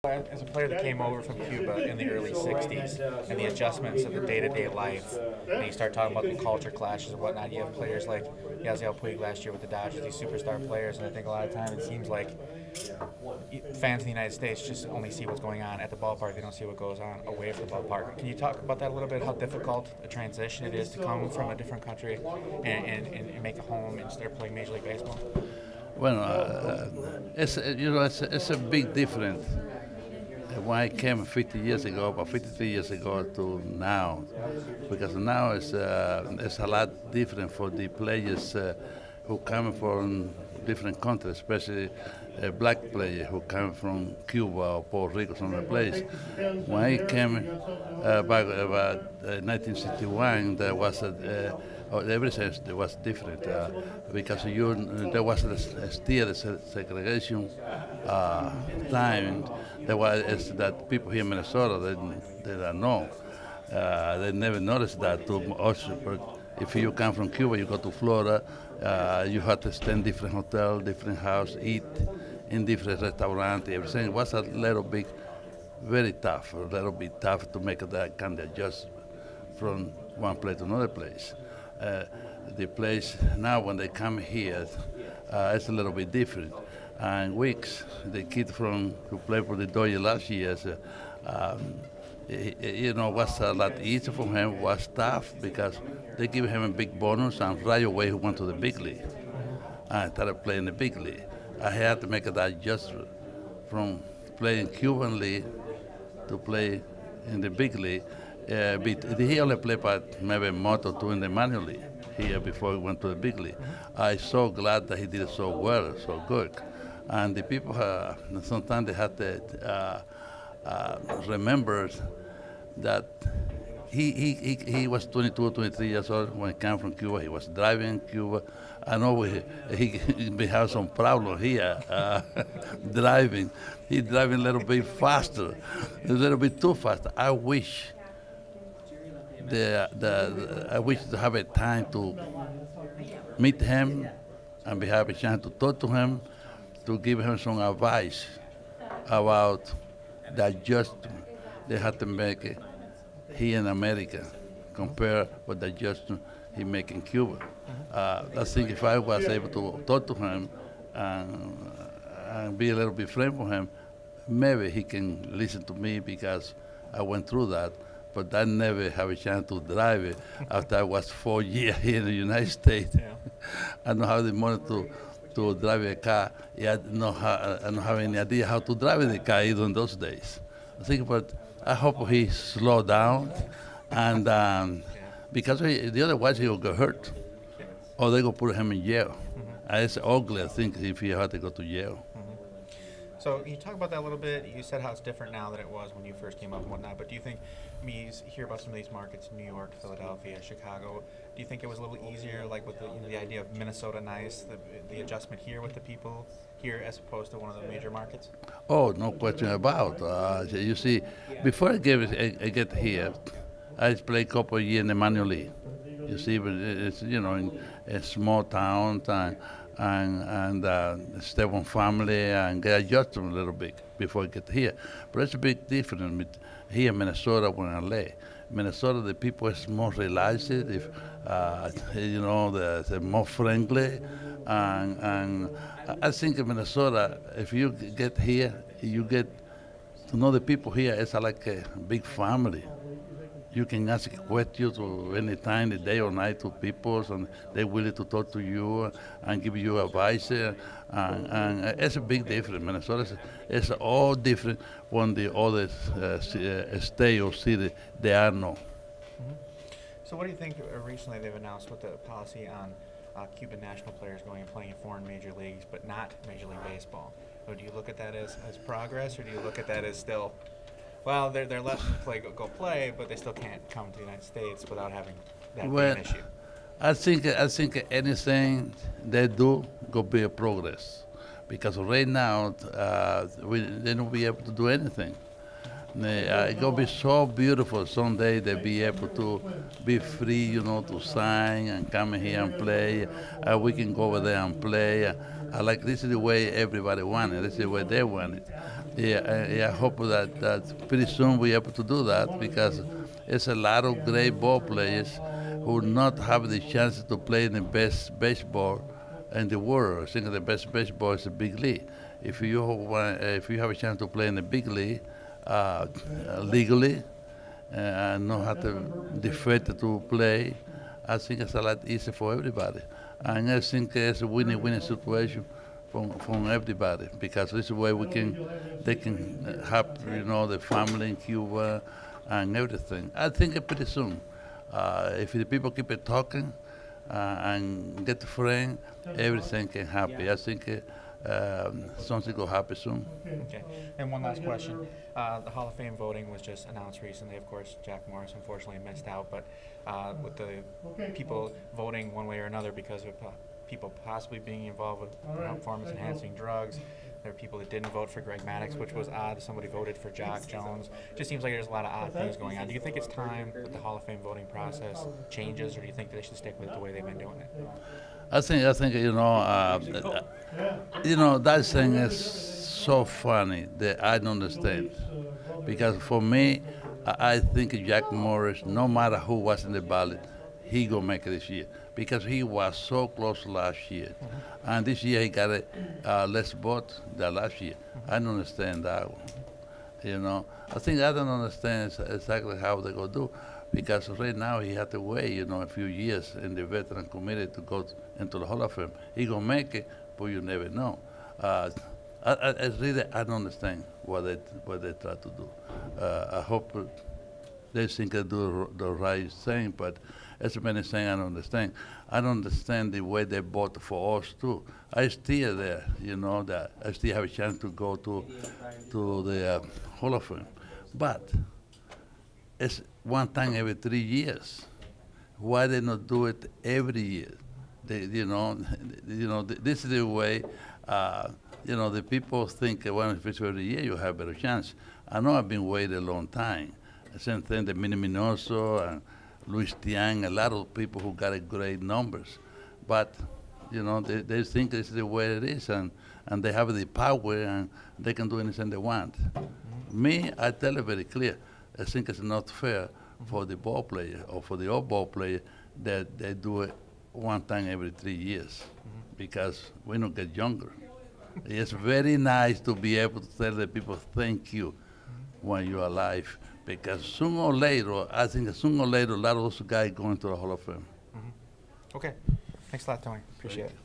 As a player that came over from Cuba in the early 60s and the adjustments of the day-to-day life, and you start talking about the culture clashes and whatnot, you have players like Yasiel Puig last year with the Dodgers, these superstar players, and I think a lot of time it seems like fans in the United States just only see what's going on at the ballpark. They don't see what goes on away from the ballpark. Can you talk about that a little bit, how difficult a transition it is to come from a different country and make a home and start playing Major League Baseball? Well, it's a big difference. When I came 50 years ago, about 53 years ago to now, because now it's a lot different for the players who come from different countries, especially black players who come from Cuba or Puerto Rico, some other place. When I came back about 1961, there was everything was different because there was still a segregation time. There was that people here in Minnesota they don't know. They never noticed that too much. But if you come from Cuba, you go to Florida, you have to stay in different hotel, different house, eat in different restaurants. Everything it was a little bit very tough, a little bit tough to make that kind of adjustment from one place to another place. The place now when they come here, it's a little bit different. And weeks, the kid who played for the Dodgers last year, was a lot easier for him, was tough because they give him a big bonus and right away he went to the big league. I started playing the big league. I had to make that adjustment from playing Cuban league to play in the big league. But he only played about maybe a month or two in the minor league here before he went to the big league. I'm so glad that he did it so well, so good. And the people, sometimes they have to remember that he was 22, 23 years old when he came from Cuba. He was driving in Cuba. I know he have some problem here driving. He's driving a little bit faster, a little bit too fast. I wish to have a time to meet him and have a chance to talk to him, to give him some advice about the adjustment they have to make here in America compared with the adjustment he make in Cuba. I think if I was able to talk to him and be a little bit friend for him, maybe he can listen to me because I went through that. But I never have a chance to drive it after I was 4 years here in the United States. Yeah. I don't have the money to drive a car. Yeah, I don't have any idea how to drive the car even in those days. I hope he slow down, and because the otherwise he will get hurt, or they will put him in jail. It's ugly, I think, if he had to go to jail. So you talk about that a little bit. You said how it's different now than it was when you first came up and whatnot. But do you think, you hear about some of these markets, New York, Philadelphia, Chicago. Do you think it was a little easier, like with the idea of Minnesota nice, the adjustment here with the people here as opposed to one of the major markets? Oh, no question about. You see, before I get here, I played a couple of years in the minor league. You see, but it's in a small town and stay one family and get adjusted a little bit before I get here. But it's a big difference here in Minnesota when I LA. Minnesota, the people is more relaxed, they're more friendly, and I think in Minnesota, if you get here, you get to know the people here. It's like a big family. You can ask questions to any time, the day or night, to people, and they're willing to talk to you and give you advice. And it's a big difference. Minnesota is all different from the other state or city. They are no. So what do you think recently they've announced with the policy on Cuban national players going and playing in foreign major leagues, but not Major League Baseball? Or do you look at that as progress, or do you look at that as still, well, they're letting them go play, but they still can't come to the United States without having that be an issue? I think anything they do go be a progress, because right now they don't be able to do anything. It's gonna be so beautiful someday to be able to be free, to sign and come here and play. We can go over there and play. Like this is the way everybody want it. This is the way they want it. I hope that pretty soon we're able to do that because there's a lot of great ball players who not have the chance to play in the best baseball in the world. I think the best baseball is the big league. If you have a chance to play in the big league legally and know how to defend to play, I think it's a lot easier for everybody. And I think it's a winning situation from everybody because this is where they can help the family in Cuba and everything. I think pretty soon, if the people keep it talking and get friends, everything can happen. I think something will happen soon. Okay. And one last question. The Hall of Fame voting was just announced recently. Of course, Jack Morris unfortunately missed out, but with the people voting one way or another because of people possibly being involved with performance-enhancing drugs, there are people that didn't vote for Greg Maddux, which was odd. Somebody voted for Jock Jones. Just seems like there's a lot of odd things going on. Do you think it's time that the Hall of Fame voting process changes, or do you think they should stick with the way they've been doing it? I think that thing is so funny that I don't understand. Because for me, I think Jack Morris, no matter who was in the ballot, he gonna make it this year because he was so close last year, and this year he got less vote than last year. I don't understand that one. I think I don't understand exactly how they gonna do. Because right now he had to wait, a few years in the veteran committee to go into the Hall of Fame. He gonna make it, but you never know. I don't understand what they try to do. I hope they think they do the right thing, but as many things I don't understand. I don't understand the way they vote for us too. I still there, that I still have a chance to go to the Hall of Fame, but it's one time every 3 years. Why they not do it every year? This is the way. The people think if it's every year, you have a better chance. I know I've been waiting a long time. Same thing, the Minnie Minoso and Luis Tian, a lot of people who got great numbers, but they think this is the way it is, and they have the power and they can do anything they want. Me, I tell it very clear. I think it's not fair for the ball player or for the old ball player that they do it one time every 3 years because we don't get younger. It's very nice to be able to tell the people thank you when you're alive because sooner or later, I think sooner or later, a lot of those guys going to the Hall of Fame. Okay. Thanks a lot, Tony. Appreciate it.